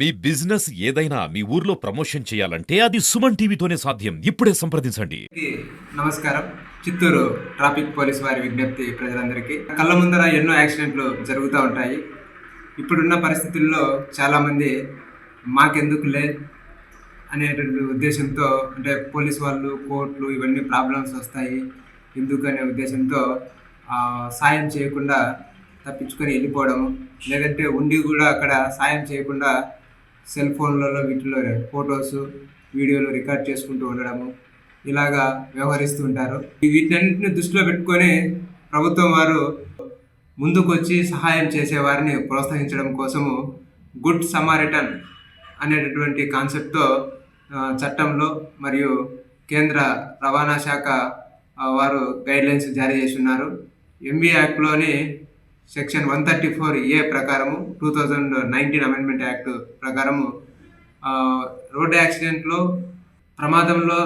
మీ business ఏదైనా మీ ఊర్లో promotion చేయాలంటే అది సుమన్ టీవీతోనే సాధ్యం. ఇప్పుడే సంప్రదించండి. నమస్కారం. చిత్తూరు ట్రాఫిక్ పోలీస్ వారి విజ్ఞప్తి ప్రజలందరికీ. కళ్ళ ముందర ఎన్నో యాక్సిడెంట్లు జరుగుతూ ఉంటాయి. ఇప్పుడున్న పరిస్థితుల్లో చాలామంది మాకెందుకులే అనేటువంటి ఉద్దేశంతో, అంటే పోలీస్ వాళ్ళు, కోర్టులు ఇవన్నీ ప్రాబ్లమ్స్ వస్తాయి ఎందుకు అనే ఉద్దేశంతో సాయం చేయకుండా తప్పించుకొని వెళ్ళిపోవడము, లేదంటే ఉండి కూడా అక్కడ సాయం చేయకుండా సెల్ ఫోన్లలో వీటిలో ఫొటోస్, వీడియోలు రికార్డ్ చేసుకుంటూ ఉండడము, ఇలాగా వ్యవహరిస్తూ ఉంటారు. వీటన్నిటిని దృష్టిలో పెట్టుకొని ప్రభుత్వం వారు ముందుకు వచ్చి సహాయం చేసే వారిని ప్రోత్సహించడం కోసము గుడ్ సమారిటన్ అనేటటువంటి కాన్సెప్ట్తో చట్టంలో మరియు కేంద్ర రవాణా శాఖ వారు గైడ్లైన్స్ జారీ చేసి ఉన్నారు. ఎంబీ యాక్ట్లోని సెక్షన్ 134A ప్రకారము, 2019 అమెండ్మెంట్ యాక్ట్ ప్రకారము రోడ్డు యాక్సిడెంట్లో ప్రమాదంలో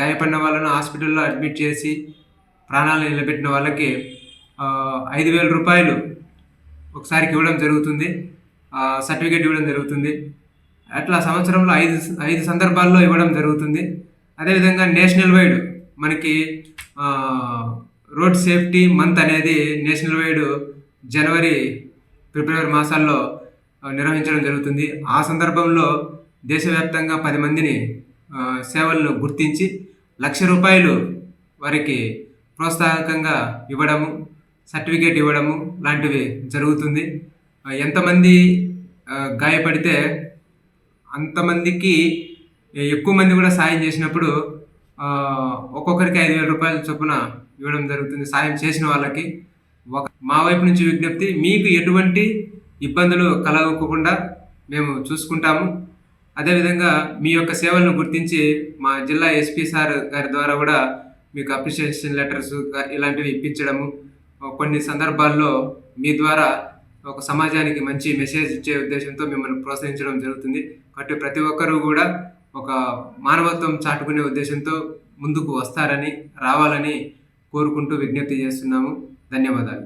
గాయపడిన వాళ్ళను హాస్పిటల్లో అడ్మిట్ చేసి ప్రాణాలు నిలబెట్టిన వాళ్ళకి 5,000 రూపాయలు ఒకసారికి ఇవ్వడం జరుగుతుంది. సర్టిఫికేట్ ఇవ్వడం జరుగుతుంది. అట్లా సంవత్సరంలో ఐదు సందర్భాల్లో ఇవ్వడం జరుగుతుంది. అదేవిధంగా నేషనల్ వైడ్ మనకి రోడ్ సేఫ్టీ మంత్ అనేది నేషనల్ వైడ్ జనవరి, ఫిబ్రవరి మాసాల్లో నిర్వహించడం జరుగుతుంది. ఆ సందర్భంలో దేశవ్యాప్తంగా 10 మందిని సేవలను గుర్తించి 1,00,000 రూపాయలు వారికి ప్రోత్సాహకంగా ఇవ్వడము, సర్టిఫికేట్ ఇవ్వడము లాంటివి జరుగుతుంది. ఎంతమంది గాయపడితే అంతమందికి ఎక్కువ మంది కూడా సాయం చేసినప్పుడు ఒక్కొక్కరికి 5,000 రూపాయల చొప్పున ఇవ్వడం జరుగుతుంది సాయం చేసిన వాళ్ళకి. మా వైపు నుంచి విజ్ఞప్తి, మీకు ఎటువంటి ఇబ్బందులు కలగకుండా మేము చూసుకుంటాము. అదేవిధంగా మీ యొక్క సేవలను గుర్తించి మా జిల్లా ఎస్పీ సార్ గారి ద్వారా కూడా మీకు అప్రిషియేషన్ లెటర్స్ ఇలాంటివి ఇప్పించడము, కొన్ని సందర్భాల్లో మీ ద్వారా ఒక సమాజానికి మంచి మెసేజ్ ఇచ్చే ఉద్దేశంతో మిమ్మల్ని ప్రోత్సహించడం జరుగుతుంది. కాబట్టి ప్రతి ఒక్కరూ కూడా ఒక మానవత్వం చాటుకునే ఉద్దేశంతో ముందుకు వస్తారని, రావాలని కోరుకుంటూ విజ్ఞప్తి చేస్తున్నాము. ధన్యవాదాలు.